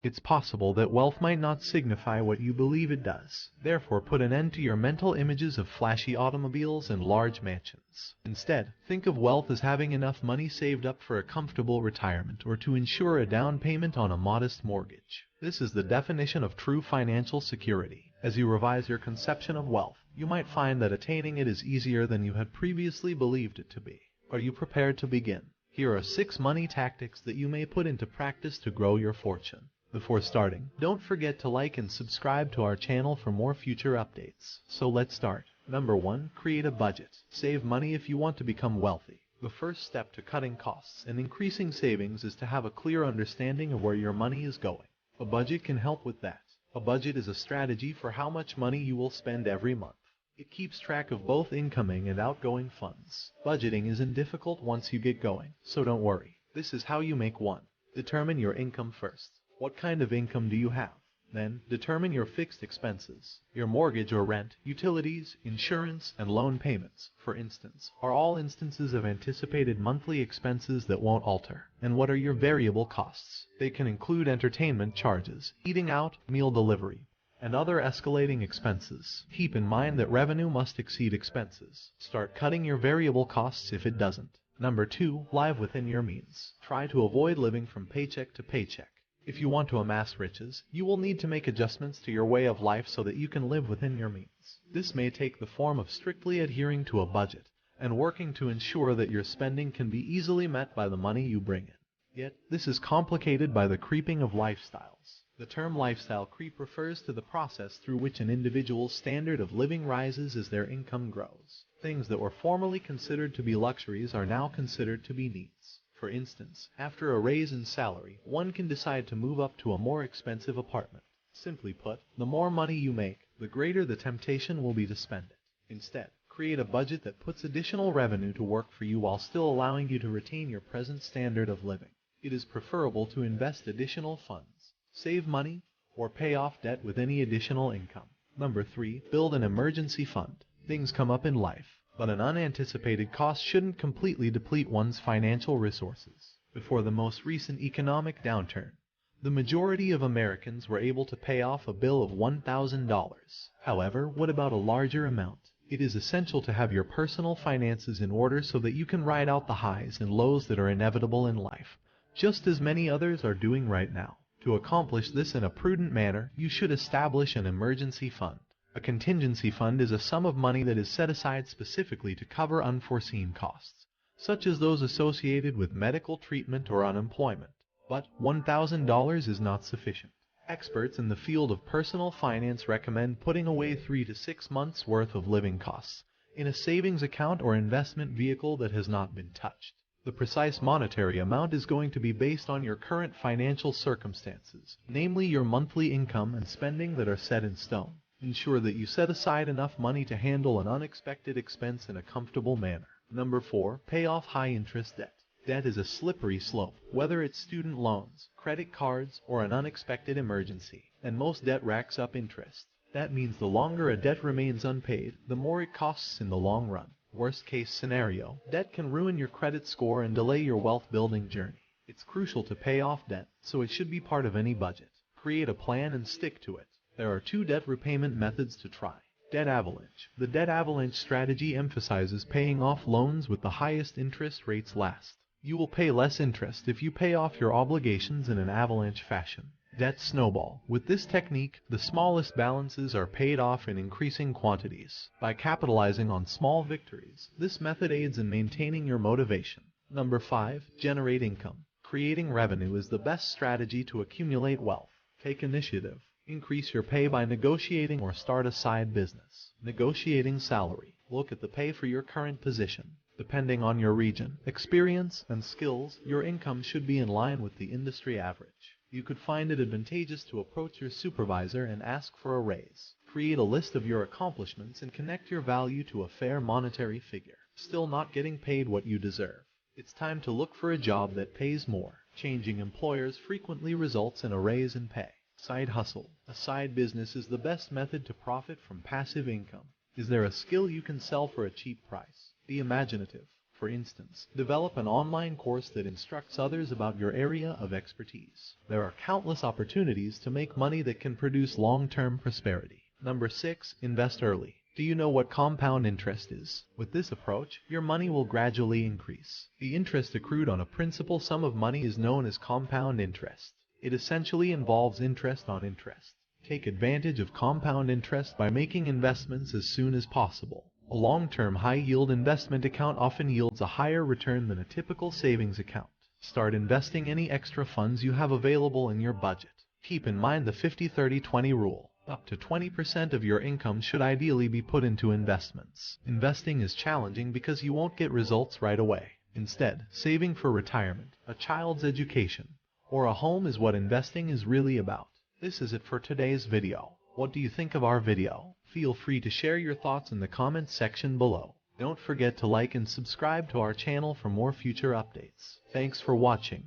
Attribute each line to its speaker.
Speaker 1: It's possible that wealth might not signify what you believe it does. Therefore, put an end to your mental images of flashy automobiles and large mansions. Instead, think of wealth as having enough money saved up for a comfortable retirement or to ensure a down payment on a modest mortgage. This is the definition of true financial security. As you revise your conception of wealth, you might find that attaining it is easier than you had previously believed it to be. Are you prepared to begin? Here are 6 money tactics that you may put into practice to grow your fortune. Before starting, don't forget to like and subscribe to our channel for more future updates. So let's start. Number 1. Create a budget. Save money if you want to become wealthy. The first step to cutting costs and increasing savings is to have a clear understanding of where your money is going. A budget can help with that. A budget is a strategy for how much money you will spend every month. It keeps track of both incoming and outgoing funds. Budgeting isn't difficult once you get going, so don't worry. This is how you make one. Determine your income first. What kind of income do you have? Then, determine your fixed expenses. Your mortgage or rent, utilities, insurance, and loan payments, for instance, are all instances of anticipated monthly expenses that won't alter. And what are your variable costs? They can include entertainment charges, eating out, meal delivery, and other escalating expenses. Keep in mind that revenue must exceed expenses. Start cutting your variable costs if it doesn't. Number 2. Live within your means. Try to avoid living from paycheck to paycheck. If you want to amass riches, you will need to make adjustments to your way of life so that you can live within your means. This may take the form of strictly adhering to a budget and working to ensure that your spending can be easily met by the money you bring in. Yet, this is complicated by the creeping of lifestyles. The term lifestyle creep refers to the process through which an individual's standard of living rises as their income grows. Things that were formerly considered to be luxuries are now considered to be needs. For instance, after a raise in salary, one can decide to move up to a more expensive apartment. Simply put, the more money you make, the greater the temptation will be to spend it. Instead, create a budget that puts additional revenue to work for you while still allowing you to retain your present standard of living. It is preferable to invest additional funds, save money, or pay off debt with any additional income. Number 3. Build an emergency fund. Things come up in life, but an unanticipated cost shouldn't completely deplete one's financial resources. Before the most recent economic downturn, the majority of Americans were able to pay off a bill of $1,000. However, what about a larger amount? It is essential to have your personal finances in order so that you can ride out the highs and lows that are inevitable in life, just as many others are doing right now. To accomplish this in a prudent manner, you should establish an emergency fund. A contingency fund is a sum of money that is set aside specifically to cover unforeseen costs, such as those associated with medical treatment or unemployment. But $1,000 is not sufficient. Experts in the field of personal finance recommend putting away 3 to 6 months' worth of living costs in a savings account or investment vehicle that has not been touched. The precise monetary amount is going to be based on your current financial circumstances, namely your monthly income and spending that are set in stone. Ensure that you set aside enough money to handle an unexpected expense in a comfortable manner. Number 4. Pay off high-interest debt. Debt is a slippery slope, whether it's student loans, credit cards, or an unexpected emergency, and most debt racks up interest. That means the longer a debt remains unpaid, the more it costs in the long run. Worst case scenario, debt can ruin your credit score and delay your wealth-building journey. It's crucial to pay off debt, so it should be part of any budget. Create a plan and stick to it. There are 2 debt repayment methods to try. Debt avalanche. The debt avalanche strategy emphasizes paying off loans with the highest interest rates last. You will pay less interest if you pay off your obligations in an avalanche fashion. Debt snowball. With this technique, the smallest balances are paid off in increasing quantities. By capitalizing on small victories, this method aids in maintaining your motivation. Number 5. Generate income. Creating revenue is the best strategy to accumulate wealth. Take initiative. Increase your pay by negotiating or start a side business. Negotiating salary. Look at the pay for your current position. Depending on your region, experience, and skills, your income should be in line with the industry average. You could find it advantageous to approach your supervisor and ask for a raise. Create a list of your accomplishments and connect your value to a fair monetary figure. Still not getting paid what you deserve? It's time to look for a job that pays more. Changing employers frequently results in a raise in pay. Side hustle. A side business is the best method to profit from passive income. Is there a skill you can sell for a cheap price? Be imaginative. For instance, develop an online course that instructs others about your area of expertise. There are countless opportunities to make money that can produce long-term prosperity. Number 6. Invest early. Do you know what compound interest is? With this approach, your money will gradually increase. The interest accrued on a principal sum of money is known as compound interest. It essentially involves interest on interest. Take advantage of compound interest by making investments as soon as possible. A long-term high-yield investment account often yields a higher return than a typical savings account. Start investing any extra funds you have available in your budget. Keep in mind the 50-30-20 rule. Up to 20% of your income should ideally be put into investments. Investing is challenging because you won't get results right away. Instead, saving for retirement, a child's education, or a home is what investing is really about. This is it for today's video. What do you think of our video? Feel free to share your thoughts in the comments section below. Don't forget to like and subscribe to our channel for more future updates. Thanks for watching.